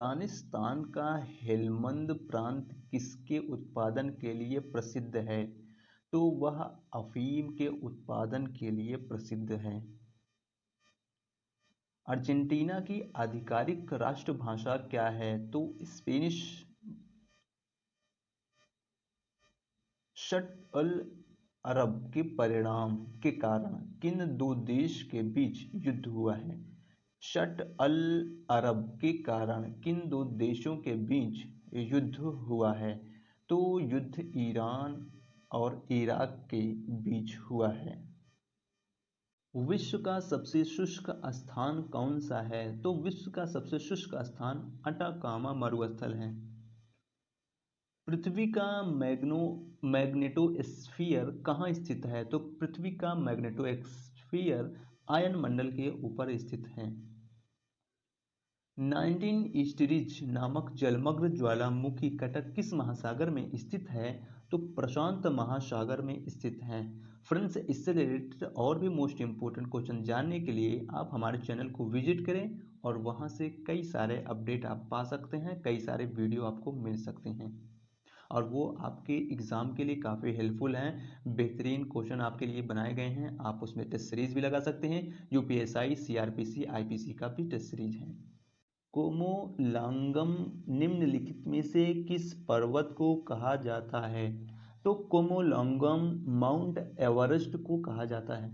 अफगानिस्तान का हेलमंद प्रांत किसके उत्पादन के लिए प्रसिद्ध है? तो वह अफीम के उत्पादन के लिए प्रसिद्ध है। अर्जेंटीना की आधिकारिक राष्ट्रभाषा क्या है? तो स्पेनिश। शट अल अरब के परिणाम के कारण किन दो देश के बीच युद्ध हुआ है? शट अल अरब के कारण किन दो देशों के बीच युद्ध हुआ है? तो युद्ध ईरान और इराक के बीच हुआ है। विश्व का सबसे शुष्क स्थान कौन सा है? तो विश्व का सबसे शुष्क स्थान अटाकामा मरुस्थल है। पृथ्वी का मैग्नेटोस्फीयर कहाँ स्थित है? तो पृथ्वी का मैग्नेटोस्फीयर आयन मंडल के ऊपर स्थित है। 19 ईस्टरीज नामक जलमग्न ज्वालामुखी कटक किस महासागर में स्थित है? तो प्रशांत महासागर में स्थित है। फ्रेंड्स, इससे रिलेटेड और भी मोस्ट इंपोर्टेंट क्वेश्चन जानने के लिए आप हमारे चैनल को विजिट करें और वहां से कई सारे अपडेट आप पा सकते हैं, कई सारे वीडियो आपको मिल सकते हैं और वो आपके एग्ज़ाम के लिए काफ़ी हेल्पफुल हैं। बेहतरीन क्वेश्चन आपके लिए बनाए गए हैं, आप उसमें टेस्ट सीरीज भी लगा सकते हैं। यूपीएसआई, सीआरपीसी, आईपीसी का भी टेस्ट सीरीज है। कोमोलांगम निम्नलिखित में से किस पर्वत को कहा जाता है? तो कोमोलांगम माउंट एवरेस्ट को कहा जाता है।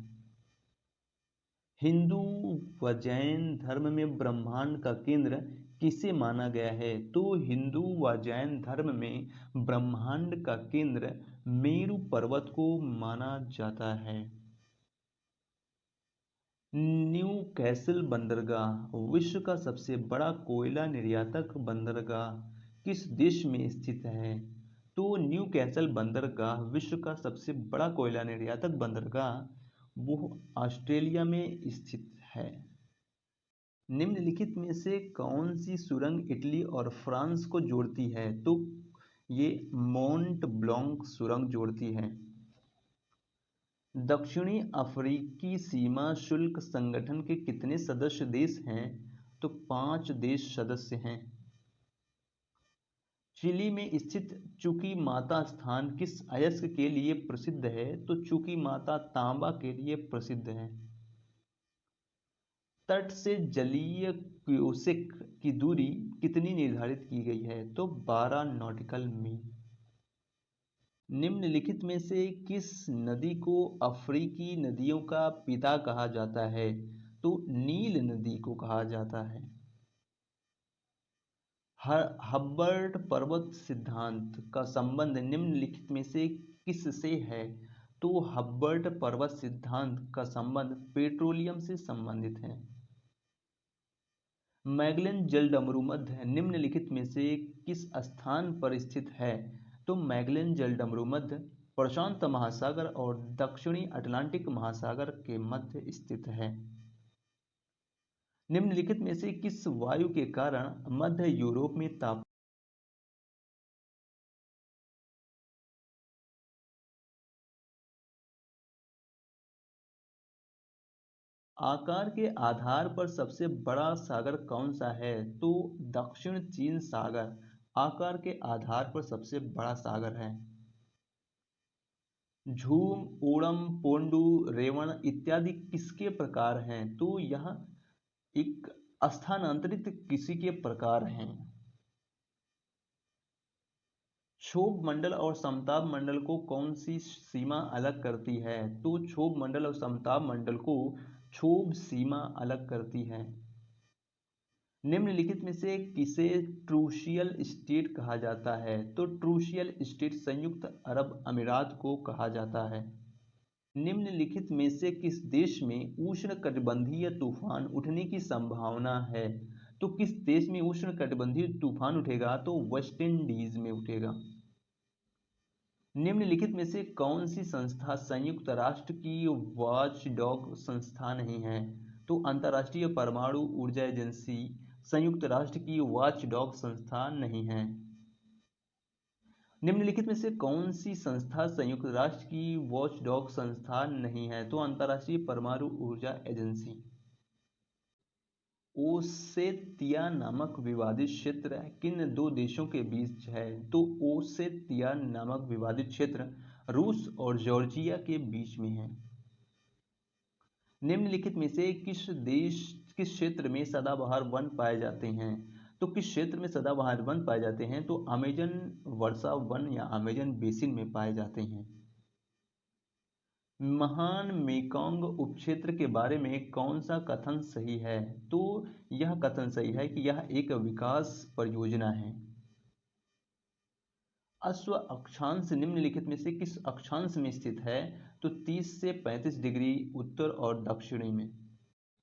हिंदू व जैन धर्म में ब्रह्मांड का केंद्र किसे माना गया है? तो हिंदू व जैन धर्म में ब्रह्मांड का केंद्र मेरु पर्वत को माना जाता है। न्यू कैसल बंदरगाह विश्व का सबसे बड़ा कोयला निर्यातक बंदरगाह किस देश में स्थित है? तो न्यू कैसल बंदरगाह विश्व का सबसे बड़ा कोयला निर्यातक बंदरगाह वो ऑस्ट्रेलिया में स्थित है। निम्नलिखित में से कौन सी सुरंग इटली और फ्रांस को जोड़ती है? तो ये मोंट ब्लॉन्क सुरंग जोड़ती है। दक्षिणी अफ्रीकी सीमा शुल्क संगठन के कितने सदस्य देश हैं? तो 5 देश सदस्य हैं। चिली में स्थित चुकी माता स्थान किस अयस्क के लिए प्रसिद्ध है? तो चुकी माता तांबा के लिए प्रसिद्ध है। तट से जलीय क्यूसेक की दूरी कितनी निर्धारित की गई है? तो 12 नॉटिकल मील। निम्नलिखित में से किस नदी को अफ्रीकी नदियों का पिता कहा जाता है? तो नील नदी को कहा जाता है। हब्बर्ट पर्वत सिद्धांत का संबंध निम्नलिखित में से किससे है? तो हब्बर्ट पर्वत सिद्धांत का संबंध पेट्रोलियम से संबंधित है। मैगेलन जलडमरू मध्य निम्नलिखित में से किस स्थान पर स्थित है? तो मैगेलन जलडमरू मध्य प्रशांत महासागर और दक्षिणी अटलांटिक महासागर के मध्य स्थित है। निम्नलिखित में से किस वायु के कारण मध्य यूरोप में ताप आकार के आधार पर सबसे बड़ा सागर कौन सा है? तो दक्षिण चीन सागर आकार के आधार पर सबसे बड़ा सागर है। झूम, ओडम, पोंडू, रेवण इत्यादि किसके प्रकार हैं? तो यह एक स्थानांतरित कृषि के प्रकार हैं। क्षोभ मंडल और समताप मंडल को कौन सी सीमा अलग करती है? तो क्षोभ मंडल और समताप मंडल को क्षोभ सीमा अलग करती है। निम्नलिखित में से किसे ट्रूशियल स्टेट कहा जाता है? तो ट्रूशियल स्टेट संयुक्त अरब अमीरात को कहा जाता है। निम्नलिखित में से किस देश में उष्णकटिबंधीय तूफान उठने की संभावना है? तो किस देश में उष्णकटिबंधीय तूफान उठेगा? तो वेस्ट इंडीज में उठेगा। निम्नलिखित में से कौन सी संस्था संयुक्त राष्ट्र की वॉचडॉग संस्था नहीं है? तो अंतर्राष्ट्रीय परमाणु ऊर्जा एजेंसी संयुक्त राष्ट्र की वॉचडॉग संस्था नहीं है। निम्नलिखित में से कौन सी संस्था संयुक्त राष्ट्र की वॉचडॉग संस्था नहीं है? तो अंतर्राष्ट्रीय परमाणु ऊर्जा एजेंसी। ओसेतिया नामक विवादित क्षेत्र किन दो देशों के बीच है? तो ओसेतिया नामक विवादित क्षेत्र रूस और जॉर्जिया के बीच में है। निम्नलिखित में से किस क्षेत्र में सदाबहार वन पाए जाते हैं? तो किस क्षेत्र में सदाबहार वन पाए जाते हैं? तो अमेजन वर्षा वन या अमेजन बेसिन में पाए जाते हैं। महान मेकोंग उपक्षेत्र के बारे में कौन सा कथन सही है? तो यह कथन सही है कि यह एक विकास परियोजना है। अश्व अक्षांश निम्नलिखित में से किस अक्षांश में स्थित है? तो 30 से 35 डिग्री उत्तर और दक्षिणी में।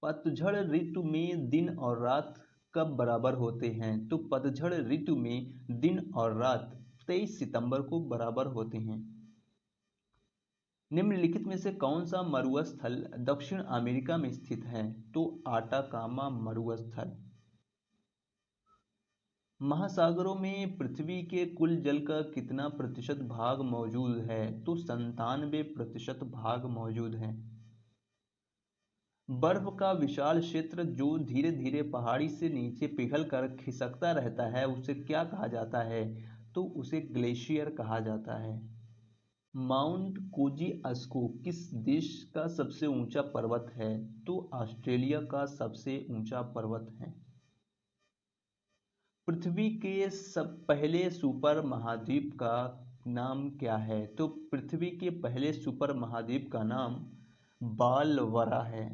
पतझड़ ऋतु में दिन और रात कब बराबर होते हैं? तो पतझड़ ऋतु में दिन और रात 23 सितंबर को बराबर होते हैं। निम्नलिखित में से कौन सा मरुस्थल दक्षिण अमेरिका में स्थित है? तो आटाकामा मरुस्थल। महासागरों में पृथ्वी के कुल जल का कितना प्रतिशत भाग मौजूद है? तो 97% भाग मौजूद है। बर्फ का विशाल क्षेत्र जो धीरे धीरे पहाड़ी से नीचे पिघलकर खिसकता रहता है उसे क्या कहा जाता है? तो उसे ग्लेशियर कहा जाता है। माउंट कोजिअस्को किस देश का सबसे ऊंचा पर्वत है? तो ऑस्ट्रेलिया का सबसे ऊंचा पर्वत है। पृथ्वी के पहले सुपर महाद्वीप का नाम क्या है? तो पृथ्वी के पहले सुपर महाद्वीप का नाम बालवरा है।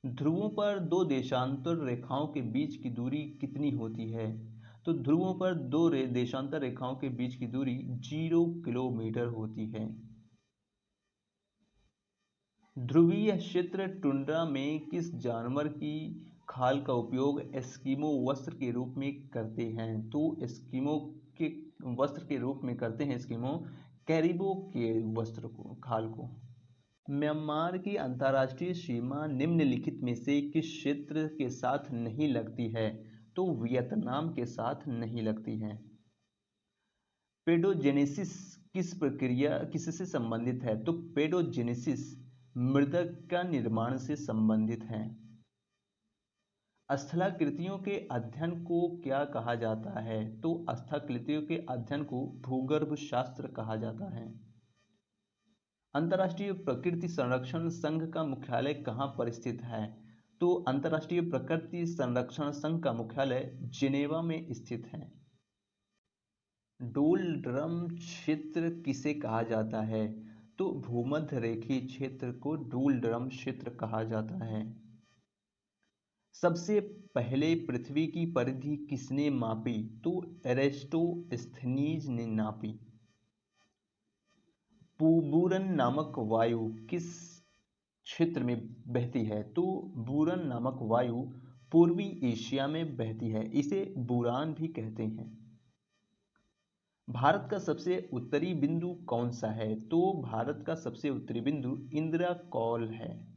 ध्रुवों पर दो देशांतर रेखाओं के बीच की दूरी कितनी होती है? तो ध्रुवों पर दो देशांतर रेखाओं के बीच की दूरी 0 किलोमीटर होती है। ध्रुवीय क्षेत्र टुंड्रा में किस जानवर की खाल का उपयोग एस्किमो वस्त्र के रूप में करते हैं? तो एस्किमो के वस्त्र के रूप में करते हैं एस्किमो कैरिबो के वस्त्र को, खाल को। म्यांमार की अंतर्राष्ट्रीय सीमा निम्नलिखित में से किस क्षेत्र के साथ नहीं लगती है? तो वियतनाम के साथ नहीं लगती है। पेडोजेनेसिस किससे संबंधित है? तो पेडोजेनेसिस मृदक का निर्माण से संबंधित है। स्थलाकृतियों के अध्ययन को क्या कहा जाता है? तो स्थलाकृतियों के अध्ययन को भूगर्भ शास्त्र कहा जाता है। अंतर्राष्ट्रीय प्रकृति संरक्षण संघ का मुख्यालय कहाँ पर स्थित है? तो अंतर्राष्ट्रीय प्रकृति संरक्षण संघ का मुख्यालय जिनेवा में स्थित है। डोलड्रम क्षेत्र किसे कहा जाता है? तो भूमध्य रेखीय क्षेत्र को डोलड्रम क्षेत्र कहा जाता है। सबसे पहले पृथ्वी की परिधि किसने मापी? तो एरेस्टोस्थनीज ने नापी। बूरन नामक वायु किस क्षेत्र में बहती है? तो बूरन नामक वायु पूर्वी एशिया में बहती है, इसे बुरान भी कहते हैं। भारत का सबसे उत्तरी बिंदु कौन सा है? तो भारत का सबसे उत्तरी बिंदु इंदिरा कौल है।